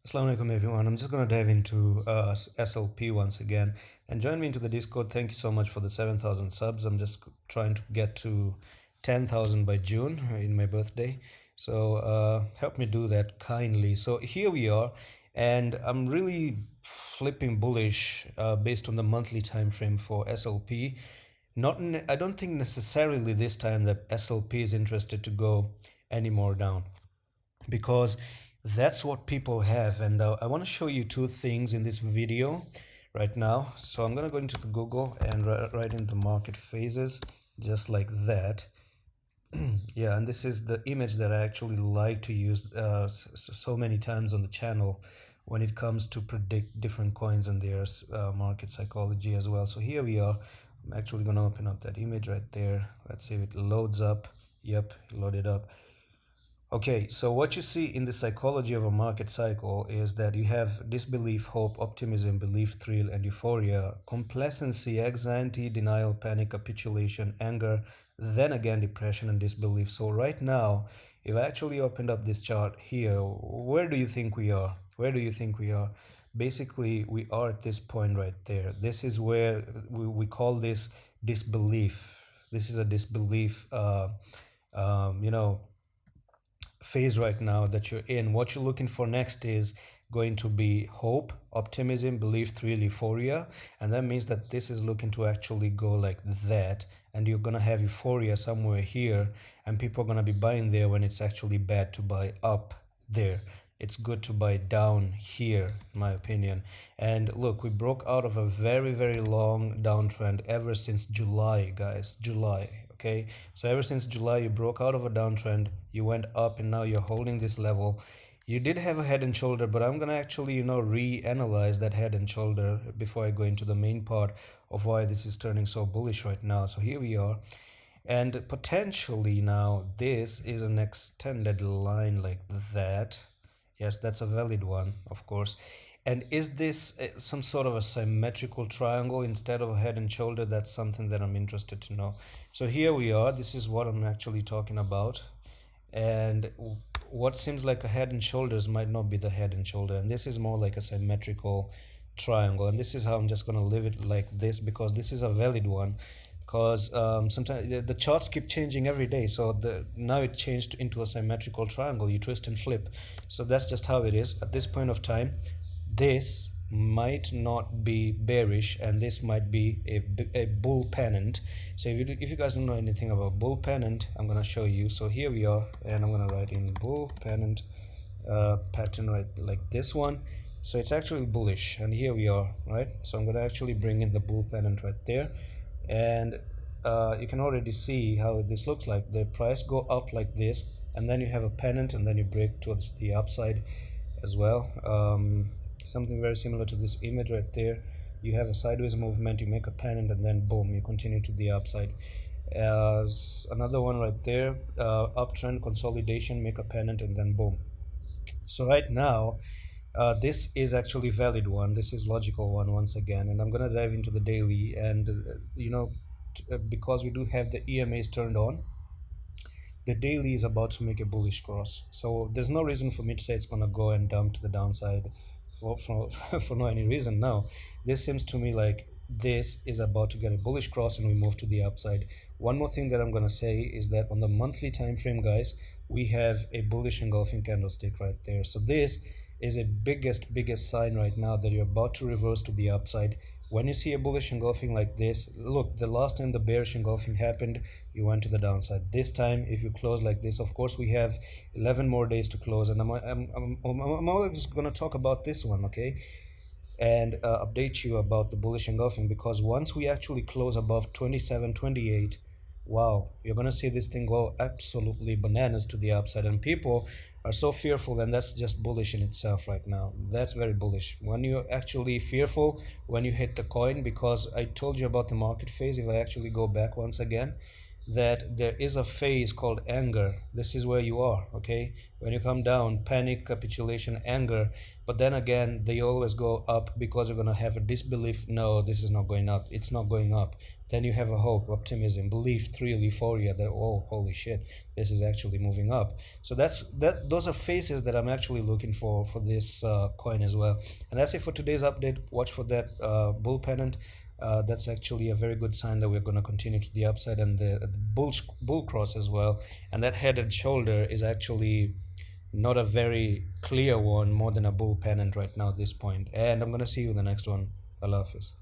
Assalamu alaikum everyone. I'm just going to dive into SLP once again and join me into the Discord. Thank you so much for the 7,000 subs. I'm just trying to get to 10,000 by June in my birthday. So help me do that kindly. So here we are, and I'm really flipping bullish based on the monthly time frame for SLP. I don't think necessarily this time that SLP is interested to go any more down, because that's what people have. And I want to show you two things in this video right now. So I'm going to go into the Google and write in the market phases just like that. Yeah, and this is the image that I actually like to use so many times on the channel when it comes to predict different coins and their market psychology as well. So here we are. I'm actually going to open up that image right there. Let's see if it loads up. Yep, loaded up. Okay, so what you see in the psychology of a market cycle is that you have disbelief, hope, optimism, belief, thrill, and euphoria, complacency, anxiety, denial, panic, capitulation, anger, then again depression and disbelief. So right now, if I actually opened up this chart here, where do you think we are? Where do you think we are? Basically, we are at this point right there. This is where we call this disbelief. This is a disbelief, phase right now that you're in. What you're looking for next is going to be hope, optimism, belief, thrill, euphoria, and that means that this is looking to actually go like that, and you're gonna have euphoria somewhere here, and people are gonna be buying there when it's actually bad to buy up there. It's good to buy down here, in my opinion. And look, we broke out of a very long downtrend ever since July, guys. July. Okay, so ever since July, you broke out of a downtrend, you went up, and now you're holding this level. You did have a head and shoulder, but I'm gonna actually reanalyze that head and shoulder before I go into the main part of why this is turning so bullish right now. So here we are, and potentially now this is an extended line like that. Yes, that's a valid one, of course. And is this some sort of a symmetrical triangle instead of a head and shoulder? That's something that I'm interested to know. So here we are. This is what I'm actually talking about. And what seems like a head and shoulders might not be the head and shoulder. And this is more like a symmetrical triangle. And this is how I'm just going to leave it like this, because this is a valid one. Because sometimes the charts keep changing every day. So now it changed into a symmetrical triangle. You twist and flip. So that's just how it is at this point of time. This might not be bearish, and this might be a bull pennant. So if you guys don't know anything about bull pennant, I'm going to show you. So here we are, and I'm going to write in bull pennant pattern right like this one. So it's actually bullish, and here we are, right? So I'm going to actually bring in the bull pennant right there, and you can already see how this looks like. The price go up like this, and then you have a pennant, and then you break towards the upside as well. Something very similar to this image right there. You have a sideways movement, you make a pennant, and then boom, you continue to the upside. Another one right there, uptrend consolidation, make a pennant, and then boom. So right now, this is actually valid one. This is logical one once again, and I'm gonna dive into the daily. And because we do have the EMAs turned on, the daily is about to make a bullish cross. So there's no reason for me to say it's gonna go and dump to the downside for no any reason. No, this seems to me like this is about to get a bullish cross and we move to the upside. One more thing that I'm gonna say is that on the monthly time frame, guys, we have a bullish engulfing candlestick right there. So this is a biggest sign right now that you're about to reverse to the upside. When you see a bullish engulfing like this, look, the last time the bearish engulfing happened, you went to the downside. This time, if you close like this, of course, we have 11 more days to close, and I'm always going to talk about this one, okay, and update you about the bullish engulfing, because once we actually close above 27.28, wow, you're going to see this thing go absolutely bananas to the upside, and people are so fearful, and that's just bullish in itself right now. That's very bullish. When you're actually fearful, when you hit the coin, because I told you about the market phase, if I actually go back once again, that there is a phase called anger. This is where you are, okay? When you come down, panic, capitulation, anger, but then again, they always go up because you're gonna have a disbelief. No, this is not going up. It's not going up. Then you have a hope, optimism, belief, thrill, euphoria that, oh, holy shit, this is actually moving up. So those are phases that I'm actually looking for this coin as well. And that's it for today's update. Watch for that bull pennant. That's actually a very good sign that we're going to continue to the upside, and the bull cross as well. And that head and shoulder is actually not a very clear one, more than a bull pennant right now at this point. And I'm going to see you in the next one. Allah Hafiz.